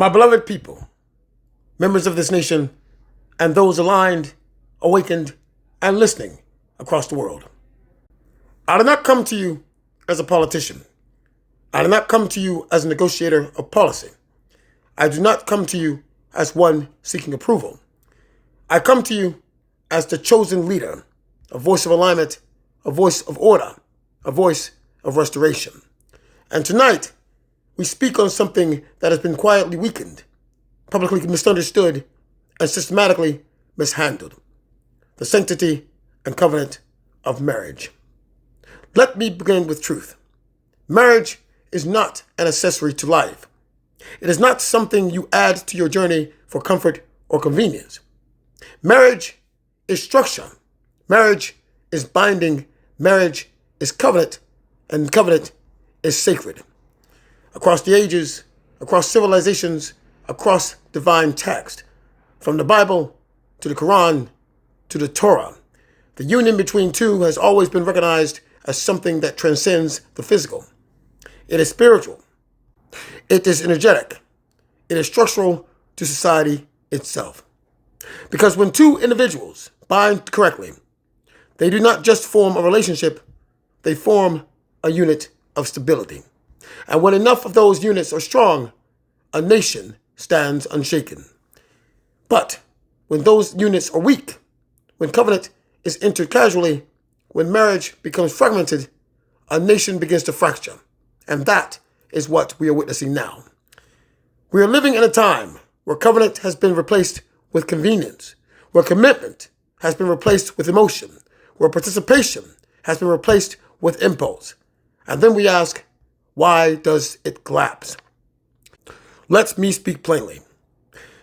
My beloved people, members of this nation, and those aligned, awakened, and listening across the world. I did not come to you as a politician. I did not come to you as a negotiator of policy. I do not come to you as one seeking approval. I come to you as the chosen leader, a voice of alignment, a voice of order, a voice of restoration. And tonight, we speak on something that has been quietly weakened, publicly misunderstood, and systematically mishandled: the sanctity and covenant of marriage. Let me begin with truth. Marriage is not an accessory to life. It is not something you add to your journey for comfort or convenience. Marriage is structure. Marriage is binding. Marriage is covenant, and covenant is sacred. Across the ages, across civilizations, across divine text, from the Bible to the Quran to the Torah, the union between two has always been recognized as something that transcends the physical. It is spiritual. It is energetic. It is structural to society itself. Because when two individuals bind correctly, they do not just form a relationship, they form a unit of stability. And when enough of those units are strong, a nation stands unshaken. But when those units are weak, when covenant is entered casually, when marriage becomes fragmented, a nation begins to fracture. And that is what we are witnessing now. We are living in a time where covenant has been replaced with convenience, where commitment has been replaced with emotion, where participation has been replaced with impulse. And then we ask, why does it collapse? Let me speak plainly.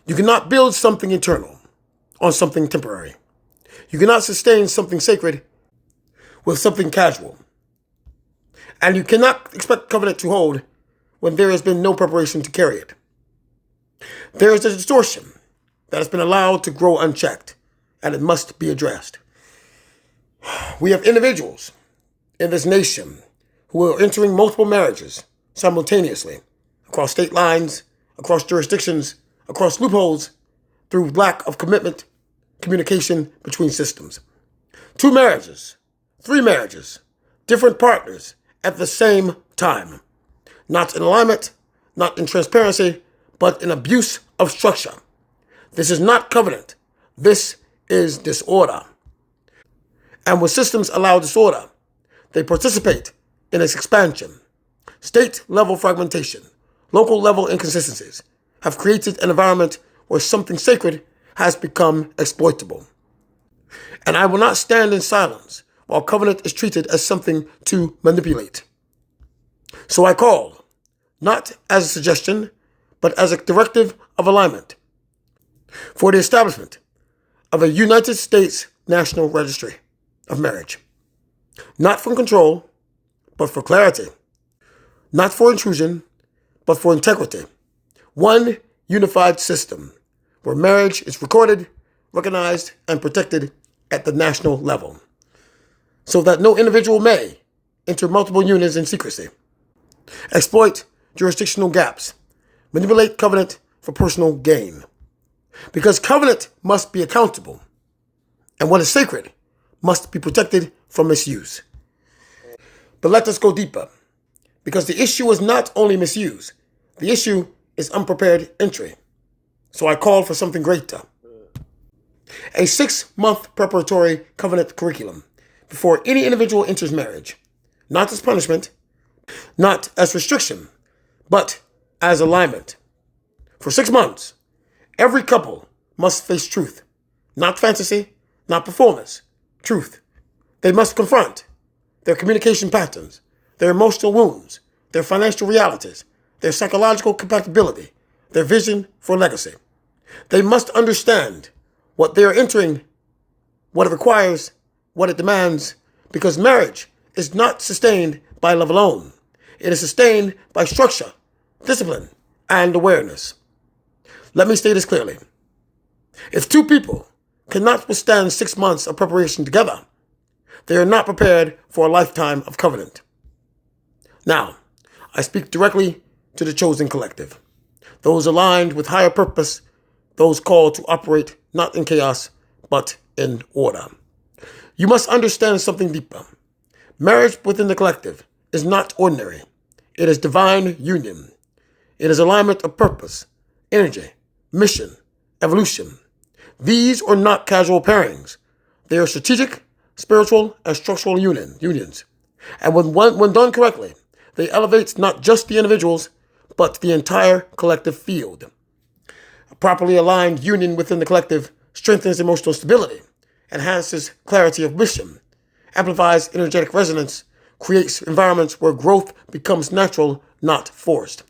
You cannot build something eternal on something temporary. You cannot sustain something sacred with something casual. And you cannot expect covenant to hold when there has been no preparation to carry it. There is a distortion that has been allowed to grow unchecked, and it must be addressed. We have individuals in this nation who are entering multiple marriages simultaneously, across state lines, across jurisdictions, across loopholes, through lack of commitment, communication between systems. 2 marriages, 3 marriages, different partners at the same time. Not in alignment, not in transparency, but in abuse of structure. This is not covenant. This is disorder. And when systems allow disorder, they participate in its expansion. State-level fragmentation, local-level inconsistencies have created an environment where something sacred has become exploitable. And I will not stand in silence while covenant is treated as something to manipulate. So I call, not as a suggestion, but as a directive of alignment, for the establishment of a United States National Registry of Marriage. Not for control, but for clarity. Not for intrusion, but for integrity. One unified system where marriage is recorded, recognized, and protected at the national level, so that no individual may enter multiple unions in secrecy, exploit jurisdictional gaps, manipulate covenant for personal gain. Because covenant must be accountable, and what is sacred must be protected from misuse. But let us go deeper, because the issue is not only misuse, the issue is unprepared entry. So I call for something greater. A 6-month preparatory covenant curriculum before any individual enters marriage, not as punishment, not as restriction, but as alignment. For 6 months, every couple must face truth, not fantasy, not performance, truth. They must confront their communication patterns, their emotional wounds, their financial realities, their psychological compatibility, their vision for legacy. They must understand what they are entering, what it requires, what it demands, because marriage is not sustained by love alone. It is sustained by structure, discipline, and awareness. Let me state this clearly. If 2 people cannot withstand 6 months of preparation together, they are not prepared for a lifetime of covenant. Now, I speak directly to the chosen collective, those aligned with higher purpose, those called to operate not in chaos, but in order. You must understand something deeper. Marriage within the collective is not ordinary. It is divine union. It is alignment of purpose, energy, mission, evolution. These are not casual pairings. They are strategic, spiritual, and structural unions. And when done correctly, they elevate not just the individuals, but the entire collective field. A properly aligned union within the collective strengthens emotional stability, enhances clarity of mission, amplifies energetic resonance, creates environments where growth becomes natural, not forced.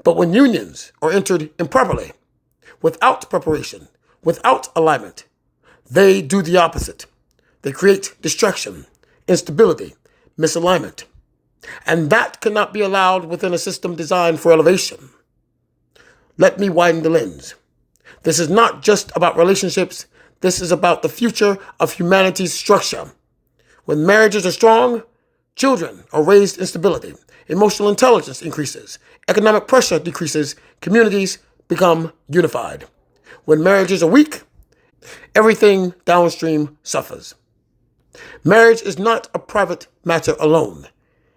But when unions are entered improperly, without preparation, without alignment, they do the opposite. They create distraction, instability, misalignment. And that cannot be allowed within a system designed for elevation. Let me widen the lens. This is not just about relationships. This is about the future of humanity's structure. When marriages are strong, children are raised in stability, emotional intelligence increases, economic pressure decreases, communities become unified. When marriages are weak, everything downstream suffers. Marriage is not a private matter alone.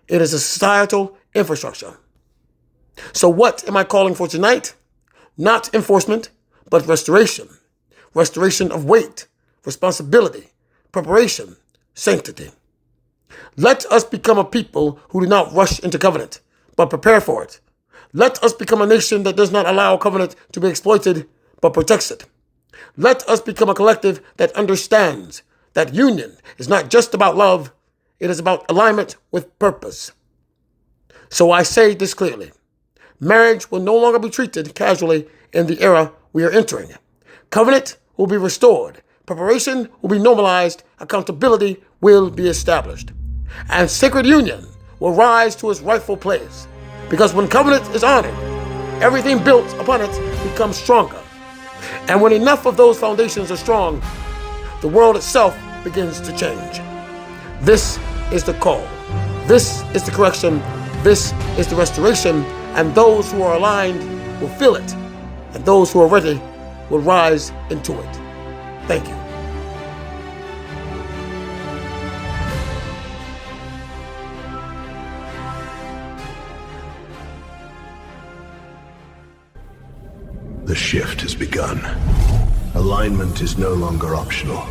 It is a societal infrastructure. So what am I calling for tonight? Not enforcement, but restoration. Restoration of weight, responsibility, preparation, sanctity. Let us become a people who do not rush into covenant, but prepare for it. Let us become a nation that does not allow covenant to be exploited, but protects it. Let us become a collective that understands that union is not just about love, it is about alignment with purpose. So I say this clearly. Marriage will no longer be treated casually in the era we are entering. Covenant will be restored. Preparation will be normalized. Accountability will be established. And sacred union will rise to its rightful place. Because when covenant is honored, everything built upon it becomes stronger. And when enough of those foundations are strong, the world itself begins to change. This is the call. This is the correction. This is the restoration. And those who are aligned will feel it. And those who are ready will rise into it. Thank you. The shift has begun. Alignment is no longer optional.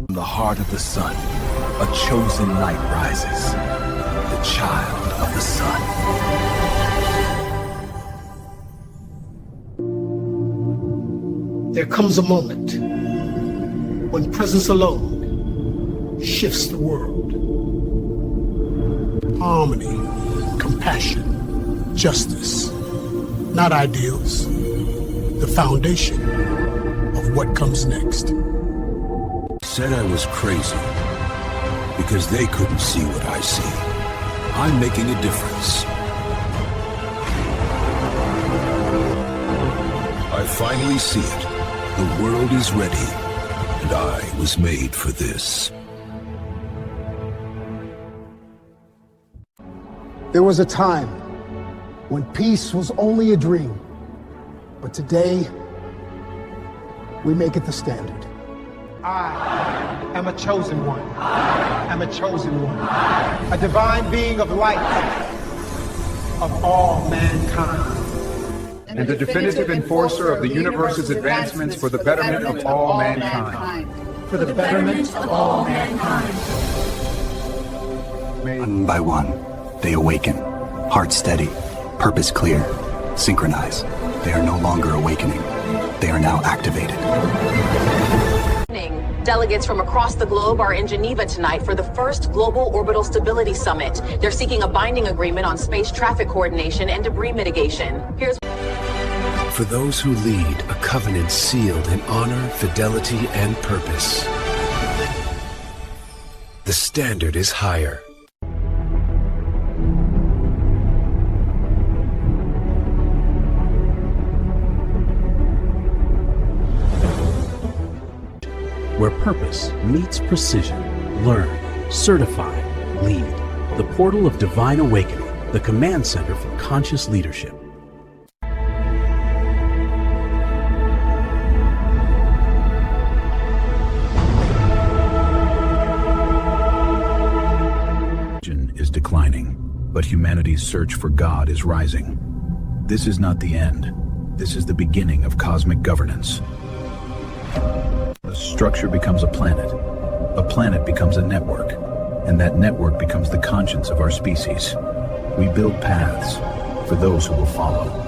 From the heart of the sun, a chosen light rises. The child of the sun. There comes a moment when presence alone shifts the world. Harmony, compassion, justice, not ideals, the foundation of what comes next. Said I was crazy because they couldn't see what I see. I'm making a difference. I finally see it. The world is ready, and I was made for this. There was a time when peace was only a dream, but today we make it the standard. I am a chosen one. I am a chosen one. A divine being of light of all mankind. And the definitive enforcer of the universe's advancements for the betterment of all mankind. For the betterment of all mankind. One by one, they awaken. Heart steady, purpose clear, synchronize. They are no longer awakening. They are now activated. Delegates from across the globe are in Geneva tonight for the first Global Orbital Stability Summit. They're seeking a binding agreement on space traffic coordination and debris mitigation. Here's for those who lead a covenant sealed in honor, fidelity, and purpose. The The standard is higher. Where purpose meets precision. Learn, certify, lead. The portal of divine awakening, the command center for conscious leadership. Is declining, but humanity's search for God is rising. This is not the end. This is the beginning of cosmic governance. A structure becomes a planet becomes a network, and that network becomes the conscience of our species. We build paths for those who will follow.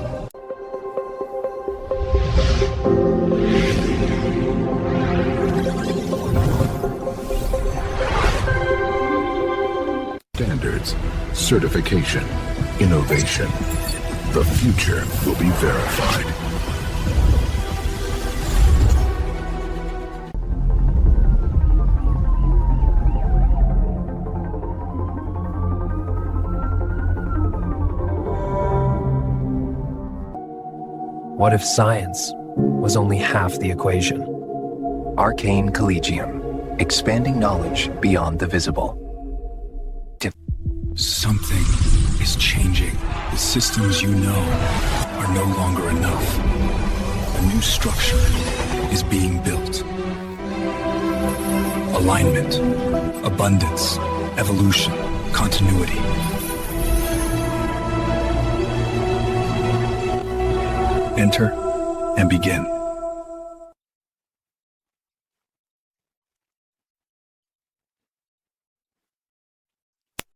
Standards, certification, innovation. The future will be verified. What if science was only half the equation? Arcane Collegium, expanding knowledge beyond the visible. Something is changing. The systems you know are no longer enough. A new structure is being built. Alignment, abundance, evolution, continuity. Enter and begin.